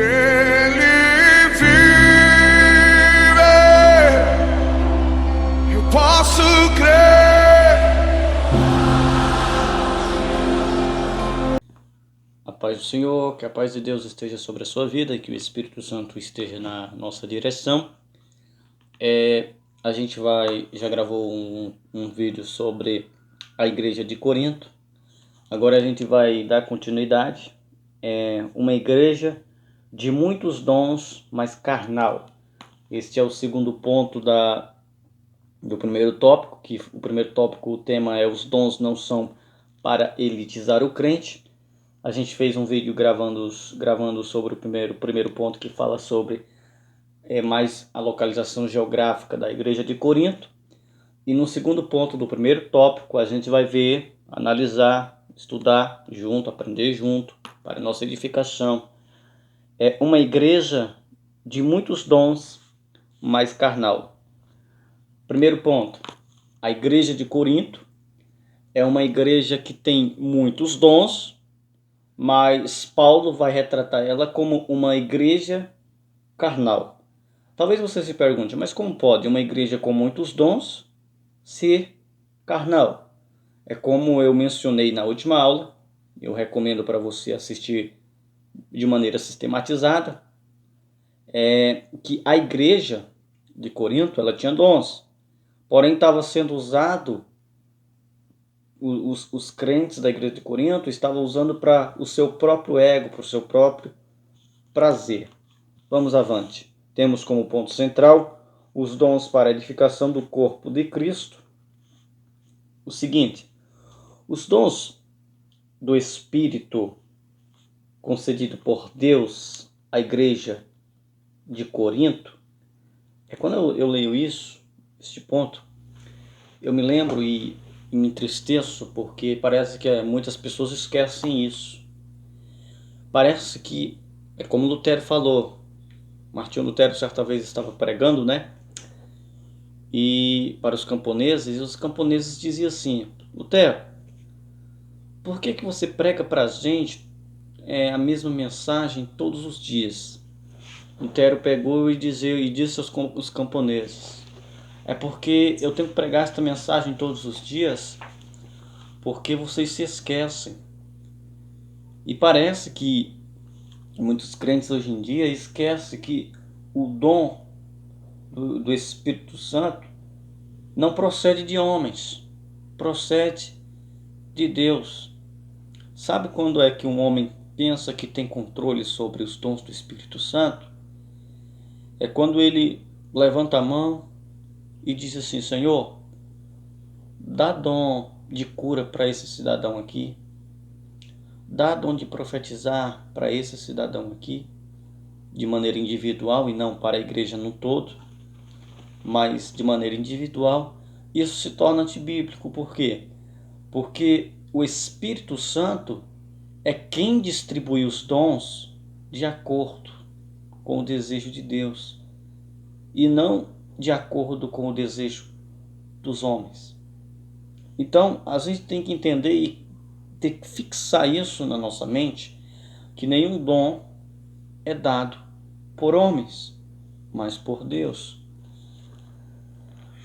Ele vive, eu posso crer. A paz do Senhor, que a paz de Deus esteja sobre a sua vida e que o Espírito Santo esteja na nossa direção. A gente já gravou um vídeo sobre a igreja de Corinto. Agora a gente vai dar continuidade. Uma igreja de muitos dons, mas carnal. Este é o segundo ponto do primeiro tópico, que o primeiro tópico, o tema é os dons não são para elitizar o crente. A gente fez um vídeo gravando sobre o primeiro ponto, que fala sobre mais a localização geográfica da igreja de Corinto. E no segundo ponto do primeiro tópico, a gente vai ver, analisar, estudar junto, aprender junto, para nossa edificação. É uma igreja de muitos dons, mas carnal. Primeiro ponto, a igreja de Corinto é uma igreja que tem muitos dons, mas Paulo vai retratar ela como uma igreja carnal. Talvez você se pergunte, mas como pode uma igreja com muitos dons ser carnal? É como eu mencionei na última aula, eu recomendo para você assistir de maneira sistematizada, que a igreja de Corinto ela tinha dons, porém estava sendo usado, os crentes da igreja de Corinto estavam usando para o seu próprio ego, para o seu próprio prazer. Vamos avante. Temos como ponto central os dons para a edificação do corpo de Cristo. O seguinte, os dons do Espírito concedido por Deus à igreja de Corinto, quando eu leio este ponto, eu me lembro e me entristeço, porque parece que muitas pessoas esquecem isso. Parece que, é como Lutero falou, Martinho Lutero certa vez estava pregando, e para os camponeses, e os camponeses diziam assim: Lutero, por que você prega para a gente a mesma mensagem todos os dias? Lutero pegou e disse aos camponeses: é porque eu tenho que pregar esta mensagem todos os dias, porque vocês se esquecem. E parece que muitos crentes hoje em dia esquecem que o dom do Espírito Santo não procede de homens, procede de Deus. Sabe quando é que um homem pensa que tem controle sobre os dons do Espírito Santo? É quando ele levanta a mão e diz assim: Senhor, dá dom de cura para esse cidadão aqui, dá dom de profetizar para esse cidadão aqui, de maneira individual e não para a igreja no todo, mas de maneira individual. Isso se torna antibíblico. Por quê? Porque o Espírito Santo é quem distribui os dons de acordo com o desejo de Deus e não de acordo com o desejo dos homens. Então, a gente tem que entender e ter que fixar isso na nossa mente, que nenhum dom é dado por homens, mas por Deus.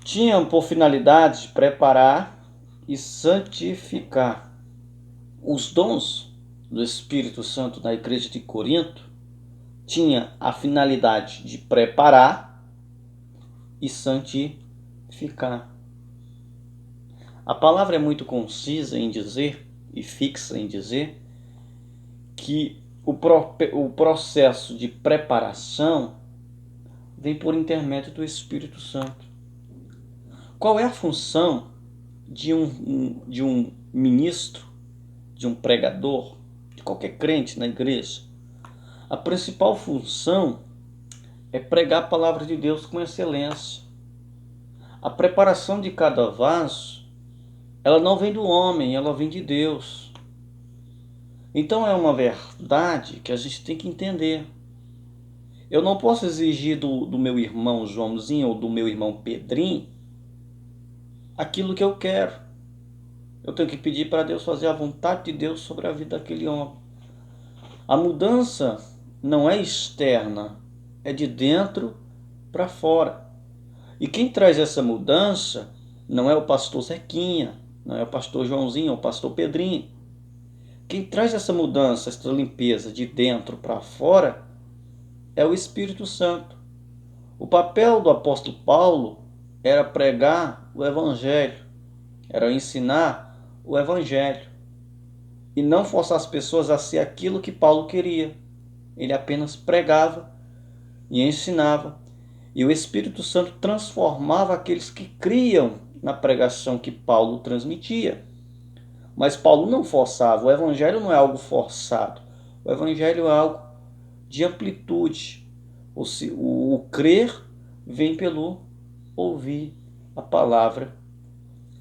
Tinham por finalidade preparar e santificar. Os dons do Espírito Santo na igreja de Corinto tinha a finalidade de preparar e santificar. A palavra é muito concisa em dizer e fixa em dizer que o processo de preparação vem por intermédio do Espírito Santo. Qual é a função de um ministro, de um pregador, de qualquer crente na igreja? A principal função é pregar a palavra de Deus com excelência. A preparação de cada vaso, ela não vem do homem, ela vem de Deus. Então é uma verdade que a gente tem que entender. Eu não posso exigir do meu irmão Joãozinho ou do meu irmão Pedrinho aquilo que eu quero. Eu tenho que pedir para Deus fazer a vontade de Deus sobre a vida daquele homem. A mudança não é externa, é de dentro para fora. E quem traz essa mudança não é o pastor Zequinha, não é o pastor Joãozinho, é o pastor Pedrinho. Quem traz essa mudança, essa limpeza de dentro para fora é o Espírito Santo. O papel do apóstolo Paulo era pregar o Evangelho, era ensinar o Evangelho e não forçar as pessoas a ser aquilo que Paulo queria. Ele apenas pregava e ensinava, e o Espírito Santo transformava aqueles que criam na pregação que Paulo transmitia. Mas Paulo não forçava, o Evangelho não é algo forçado, o Evangelho é algo de amplitude. O crer vem pelo ouvir a palavra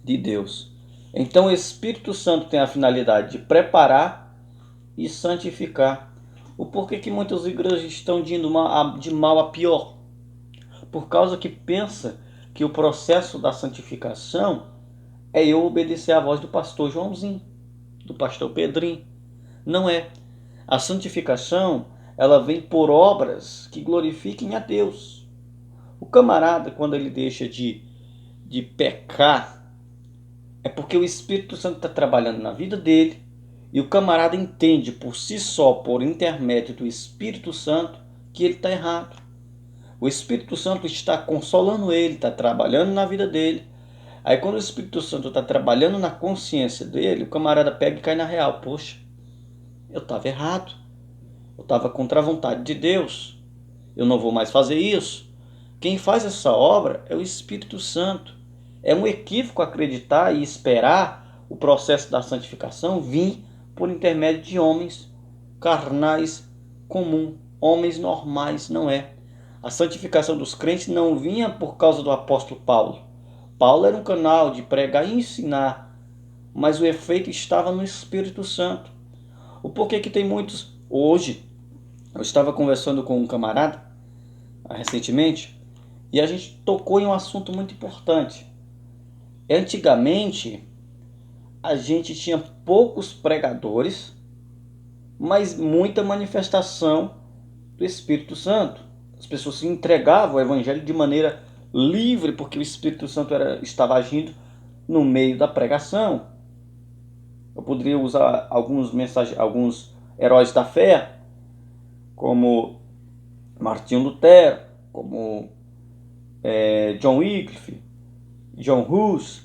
de Deus. Então o Espírito Santo tem a finalidade de preparar e santificar. O porquê que muitas igrejas estão indo de mal a pior? Por causa que pensa que o processo da santificação é eu obedecer à voz do pastor Joãozinho, do pastor Pedrinho. Não é. A santificação, ela vem por obras que glorifiquem a Deus. O camarada, quando ele deixa de pecar, é porque o Espírito Santo está trabalhando na vida dele, e o camarada entende por si só, por intermédio do Espírito Santo, que ele está errado. O Espírito Santo está consolando ele, está trabalhando na vida dele. Aí quando o Espírito Santo está trabalhando na consciência dele, o camarada pega e cai na real. Poxa, eu estava errado. Eu estava contra a vontade de Deus. Eu não vou mais fazer isso. Quem faz essa obra é o Espírito Santo. É um equívoco acreditar e esperar o processo da santificação vir por intermédio de homens carnais comuns, homens normais. Não é. A santificação dos crentes não vinha por causa do apóstolo Paulo. Paulo era um canal de pregar e ensinar, mas o efeito estava no Espírito Santo. O porquê que tem muitos hoje. Eu estava conversando com um camarada recentemente e a gente tocou em um assunto muito importante. Antigamente a gente tinha poucos pregadores, mas muita manifestação do Espírito Santo. As pessoas se entregavam ao Evangelho de maneira livre, porque o Espírito Santo estava agindo no meio da pregação. Eu poderia usar alguns heróis da fé, como Martinho Lutero, como John Wycliffe, John Hus.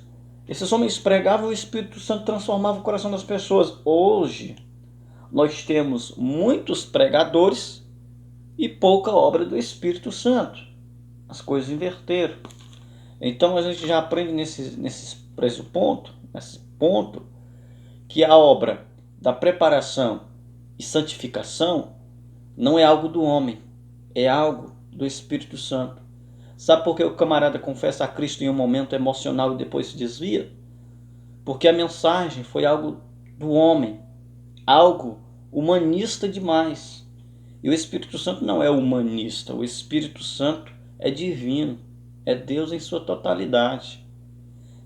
Esses homens pregavam e o Espírito Santo transformava o coração das pessoas. Hoje, nós temos muitos pregadores e pouca obra do Espírito Santo. As coisas inverteram. Então a gente já aprende nesse ponto, que a obra da preparação e santificação não é algo do homem, é algo do Espírito Santo. Sabe por que o camarada confessa a Cristo em um momento emocional e depois se desvia? Porque a mensagem foi algo do homem, algo humanista demais. E o Espírito Santo não é humanista, o Espírito Santo é divino, é Deus em sua totalidade.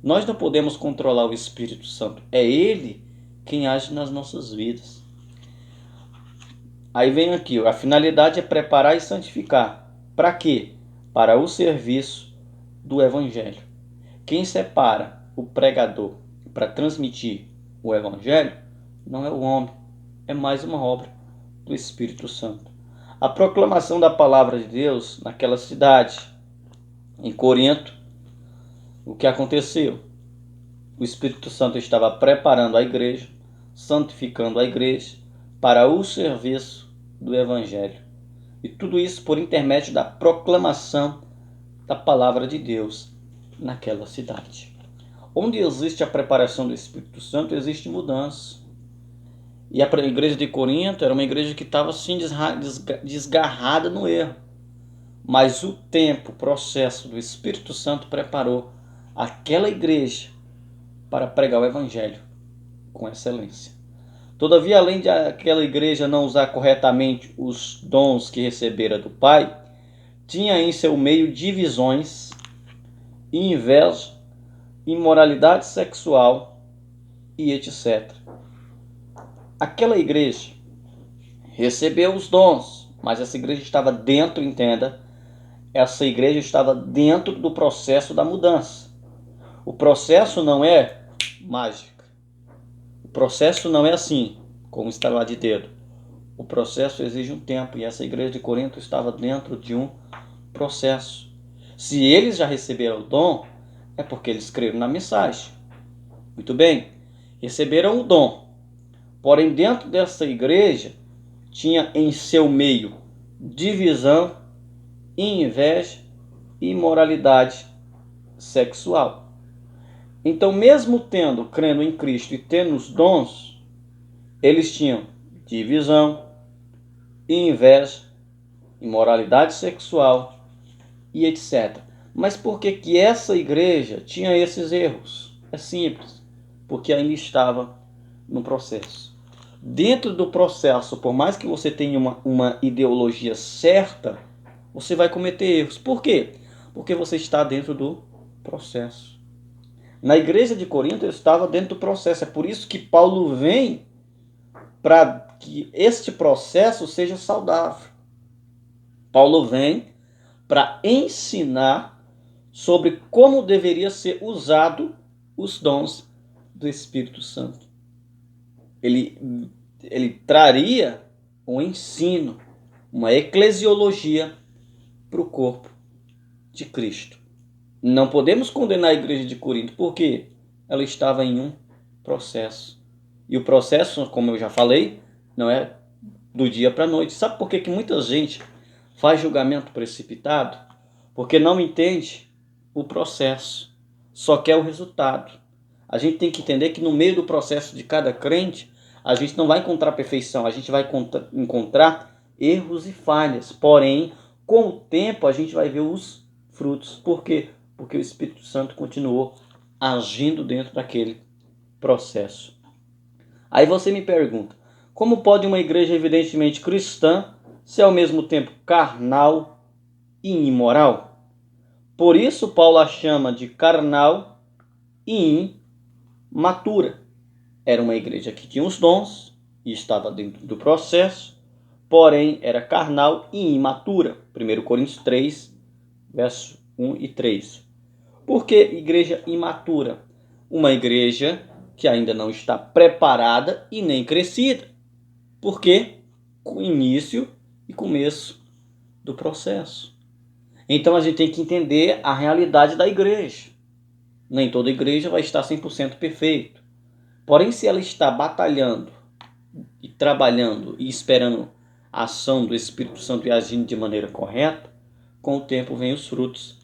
Nós não podemos controlar o Espírito Santo, é Ele quem age nas nossas vidas. Aí vem aqui, a finalidade é preparar e santificar. Para quê? Para o serviço do Evangelho. Quem separa o pregador para transmitir o Evangelho não é o homem, é mais uma obra do Espírito Santo. A proclamação da palavra de Deus naquela cidade, em Corinto, o que aconteceu? O Espírito Santo estava preparando a igreja, santificando a igreja para o serviço do Evangelho. E tudo isso por intermédio da proclamação da palavra de Deus naquela cidade. Onde existe a preparação do Espírito Santo, existe mudança. E a igreja de Corinto era uma igreja que estava assim desgarrada no erro. Mas o tempo, o processo do Espírito Santo preparou aquela igreja para pregar o Evangelho com excelência. Todavia, além de aquela igreja não usar corretamente os dons que recebera do Pai, tinha em seu meio divisões, inveja, imoralidade sexual e etc. Aquela igreja recebeu os dons, mas essa igreja estava dentro, entenda, essa igreja estava dentro do processo da mudança. O processo não é mágica. O processo não é assim, como estalar de dedo. O processo exige um tempo e essa igreja de Corinto estava dentro de um processo. Se eles já receberam o dom, é porque eles creram na mensagem. Muito bem, receberam o dom. Porém, dentro dessa igreja, tinha em seu meio divisão, inveja e imoralidade sexual. Então, mesmo crendo em Cristo e tendo os dons, eles tinham divisão, inveja, imoralidade sexual e etc. Mas por que essa igreja tinha esses erros? É simples, porque ainda estava no processo. Dentro do processo, por mais que você tenha uma ideologia certa, você vai cometer erros. Por quê? Porque você está dentro do processo. Na igreja de Corinto, eu estava dentro do processo. É por isso que Paulo vem para que este processo seja saudável. Paulo vem para ensinar sobre como deveria ser usado os dons do Espírito Santo. Ele traria um ensino, uma eclesiologia para o corpo de Cristo. Não podemos condenar a igreja de Corinto porque ela estava em um processo. E o processo, como eu já falei, não é do dia para a noite. Sabe por que muita gente faz julgamento precipitado? Porque não entende o processo, só quer o resultado. A gente tem que entender que no meio do processo de cada crente, a gente não vai encontrar perfeição, a gente vai encontrar erros e falhas. Porém, com o tempo, a gente vai ver os frutos. Por quê? Porque o Espírito Santo continuou agindo dentro daquele processo. Aí você me pergunta, como pode uma igreja evidentemente cristã ser ao mesmo tempo carnal e imoral? Por isso Paulo a chama de carnal e imatura. Era uma igreja que tinha os dons e estava dentro do processo, porém era carnal e imatura. 1 Coríntios 3, verso 1 e 3. Por que igreja imatura? Uma igreja que ainda não está preparada e nem crescida. Por quê? Com início e começo do processo. Então a gente tem que entender a realidade da igreja. Nem toda igreja vai estar 100% perfeita. Porém, se ela está batalhando e trabalhando e esperando a ação do Espírito Santo e agindo de maneira correta, com o tempo vem os frutos.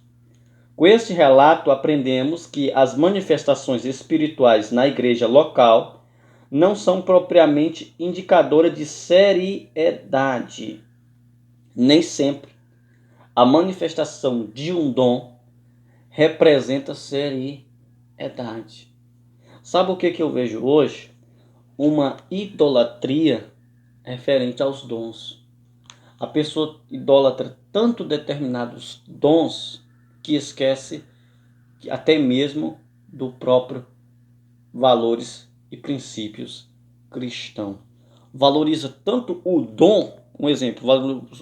Com este relato, aprendemos que as manifestações espirituais na igreja local não são propriamente indicadoras de seriedade. Nem sempre a manifestação de um dom representa seriedade. Sabe o que eu vejo hoje? Uma idolatria referente aos dons. A pessoa idolatra tanto determinados dons que esquece até mesmo do próprio valores e princípios cristãos. Valoriza tanto o dom, um exemplo,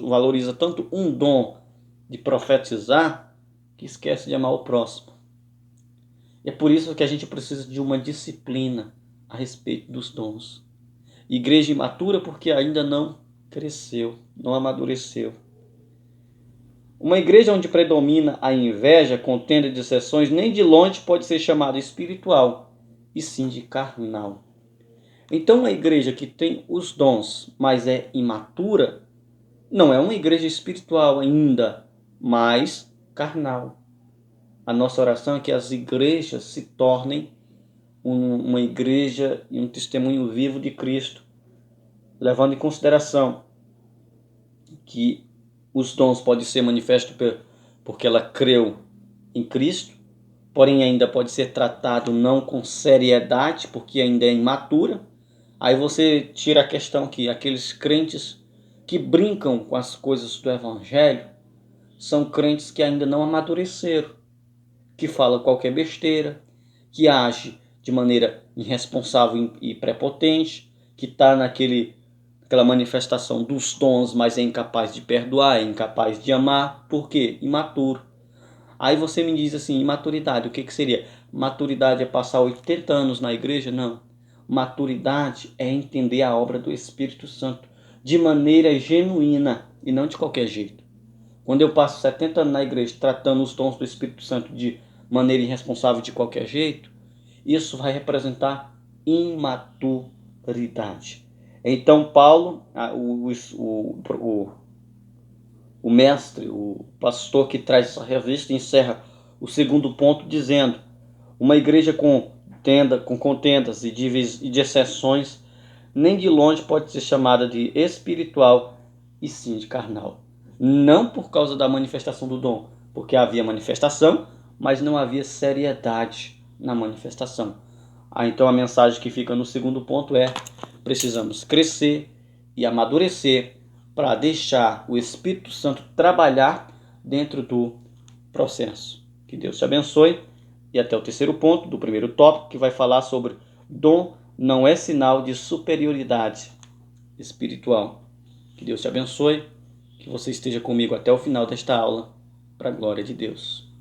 valoriza tanto um dom de profetizar que esquece de amar o próximo. É por isso que a gente precisa de uma disciplina a respeito dos dons. Igreja imatura porque ainda não cresceu, não amadureceu. Uma igreja onde predomina a inveja, contenda e dissensões, nem de longe pode ser chamada espiritual, e sim de carnal. Então, uma igreja que tem os dons, mas é imatura, não é uma igreja espiritual ainda, mas carnal. A nossa oração é que as igrejas se tornem uma igreja e um testemunho vivo de Cristo, levando em consideração que os dons podem ser manifestos porque ela creu em Cristo, porém ainda pode ser tratado não com seriedade, porque ainda é imatura. Aí você tira a questão que aqueles crentes que brincam com as coisas do Evangelho são crentes que ainda não amadureceram, que falam qualquer besteira, que agem de maneira irresponsável e prepotente, que está naquela aquela manifestação dos dons, mas é incapaz de perdoar, é incapaz de amar. Por quê? Imaturo. Aí você me diz assim, imaturidade, o que seria? Maturidade é passar 80 anos na igreja? Não. Maturidade é entender a obra do Espírito Santo de maneira genuína e não de qualquer jeito. Quando eu passo 70 anos na igreja tratando os dons do Espírito Santo de maneira irresponsável de qualquer jeito, isso vai representar imaturidade. Então Paulo, o mestre, o pastor que traz essa revista, encerra o segundo ponto dizendo: uma igreja com contendas e disseções nem de longe pode ser chamada de espiritual, e sim de carnal. Não por causa da manifestação do dom, porque havia manifestação, mas não havia seriedade na manifestação. Então a mensagem que fica no segundo ponto é: precisamos crescer e amadurecer para deixar o Espírito Santo trabalhar dentro do processo. Que Deus te abençoe. E até o terceiro ponto do primeiro tópico, que vai falar sobre dom não é sinal de superioridade espiritual. Que Deus te abençoe, que você esteja comigo até o final desta aula, para a glória de Deus.